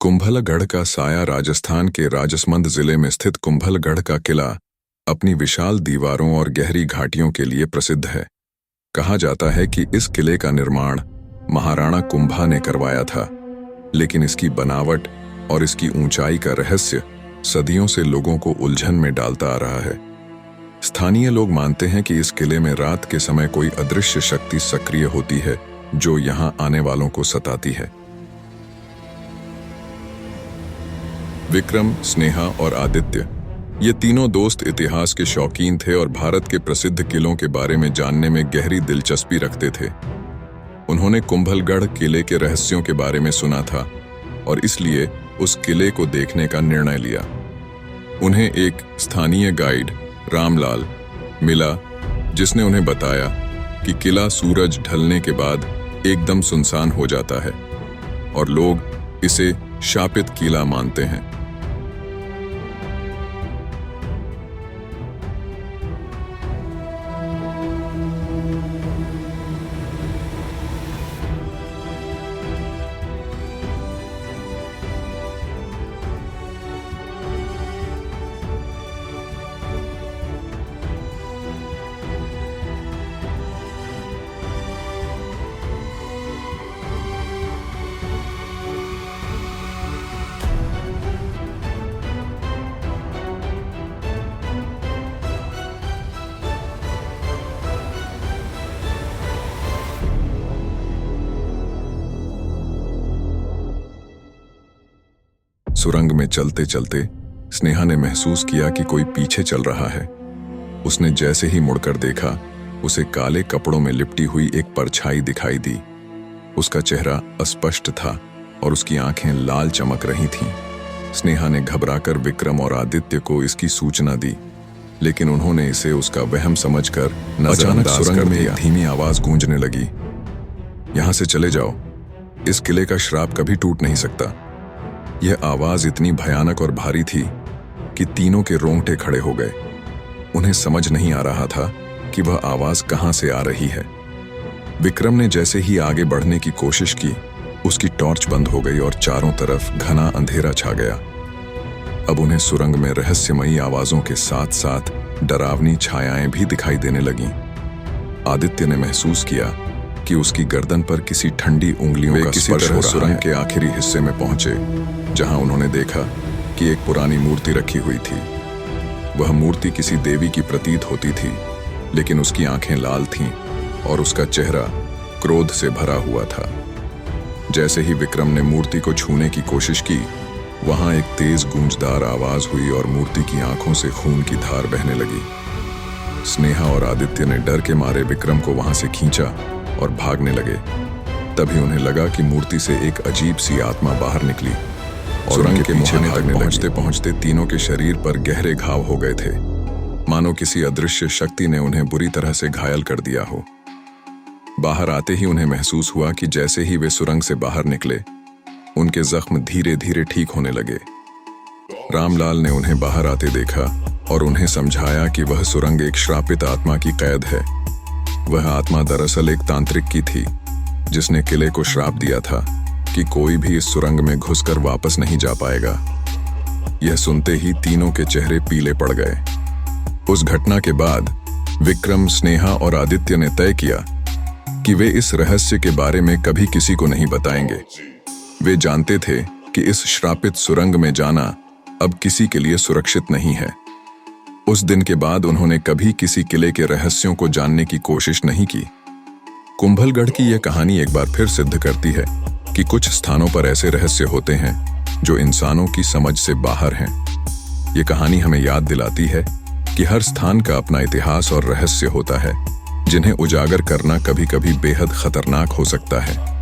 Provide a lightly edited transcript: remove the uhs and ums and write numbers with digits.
कुंभलगढ़ का साया राजस्थान के राजसमंद जिले में स्थित कुंभलगढ़ का किला अपनी विशाल दीवारों और गहरी घाटियों के लिए प्रसिद्ध है। कहा जाता है कि इस किले का निर्माण महाराणा कुंभा ने करवाया था, लेकिन इसकी बनावट और इसकी ऊंचाई का रहस्य सदियों से लोगों को उलझन में डालता आ रहा है। स्थानीय लोग मानते हैं कि इस किले में रात के समय कोई अदृश्य शक्ति सक्रिय होती है जो यहां आने वालों को सताती है। विक्रम, स्नेहा और आदित्य ये तीनों दोस्त इतिहास के शौकीन थे और भारत के प्रसिद्ध किलों के बारे में जानने में गहरी दिलचस्पी रखते थे। उन्होंने कुंभलगढ़ किले के रहस्यों के बारे में सुना था और इसलिए उस किले को देखने का निर्णय लिया। उन्हें एक स्थानीय गाइड रामलाल मिला, जिसने उन्हें बताया कि किला सूरज ढलने के बाद एकदम सुनसान हो जाता है और लोग इसे शापित किला मानते हैं। सुरंग में चलते चलते स्नेहा ने महसूस किया कि कोई पीछे चल रहा है। उसने जैसे ही मुड़कर देखा, उसे काले कपड़ों में लिपटी हुई एक परछाई दिखाई दी। उसका चेहरा अस्पष्ट था और उसकी आंखें लाल चमक रही थीं। स्नेहा ने घबराकर विक्रम और आदित्य को इसकी सूचना दी, लेकिन उन्होंने इसे उसका वहम समझकर अचानक सुरंग में एक धीमी आवाज गूंजने लगी, यहां से चले जाओ, इस किले का श्राप कभी टूट नहीं सकता। यह आवाज इतनी भयानक और भारी थी कि तीनों के रोंगटे खड़े हो गए। उन्हें समझ नहीं आ रहा था कि वह आवाज कहां से आ रही है। विक्रम ने जैसे ही आगे बढ़ने की कोशिश की, उसकी टॉर्च बंद हो गई और चारों तरफ घना अंधेरा छा गया। अब उन्हें सुरंग में रहस्यमयी आवाजों के साथ साथ डरावनी छायाएं भी दिखाई देने लगीं। आदित्य ने महसूस किया कि उसकी गर्दन पर किसी ठंडी उंगलियों का स्पर्श हो रहा है। सुरंग के आखिरी हिस्से में पहुंचे, जहां उन्होंने देखा कि एक पुरानी मूर्ति रखी हुई थी। वह मूर्ति किसी देवी की प्रतीत होती थी, लेकिन उसकी आंखें लाल थीं और उसका चेहरा क्रोध से भरा हुआ था। जैसे ही विक्रम ने मूर्ति को छूने की कोशिश की, वहां एक तेज गूंजदार आवाज हुई और मूर्ति की आंखों से खून की धार बहने लगी। स्नेहा और आदित्य ने डर के मारे विक्रम को वहां से खींचा और भागने लगे। तभी उन्हें लगा कि मूर्ति से एक अजीब सी आत्मा बाहर निकली और सुरंग के मुहाने तक पहुंचते पहुंचते तीनों के शरीर पर गहरे घाव हो गए थे, मानो किसी अदृश्य शक्ति ने उन्हें बुरी तरह से घायल कर दिया हो। बाहर आते ही उन्हें महसूस हुआ कि जैसे ही वे सुरंग से बाहर निकले, उनके जख्म धीरे धीरे ठीक होने लगे। रामलाल ने उन्हें बाहर आते देखा और उन्हें समझाया कि वह सुरंग एक श्रापित आत्मा की कैद है। वह आत्मा दरअसल एक तांत्रिक की थी, जिसने किले को श्राप दिया था कि कोई भी इस सुरंग में घुसकर वापस नहीं जा पाएगा। यह सुनते ही तीनों के चेहरे पीले पड़ गए। उस घटना के बाद विक्रम, स्नेहा और आदित्य ने तय किया कि वे इस रहस्य के बारे में कभी किसी को नहीं बताएंगे। वे जानते थे कि इस श्रापित सुरंग में जाना अब किसी के लिए सुरक्षित नहीं है। उस दिन के बाद उन्होंने कभी किसी किले के रहस्यों को जानने की कोशिश नहीं की। कुंभलगढ़ की यह कहानी एक बार फिर सिद्ध करती है कि कुछ स्थानों पर ऐसे रहस्य होते हैं जो इंसानों की समझ से बाहर हैं। ये कहानी हमें याद दिलाती है कि हर स्थान का अपना इतिहास और रहस्य होता है, जिन्हें उजागर करना कभी-कभी बेहद खतरनाक हो सकता है।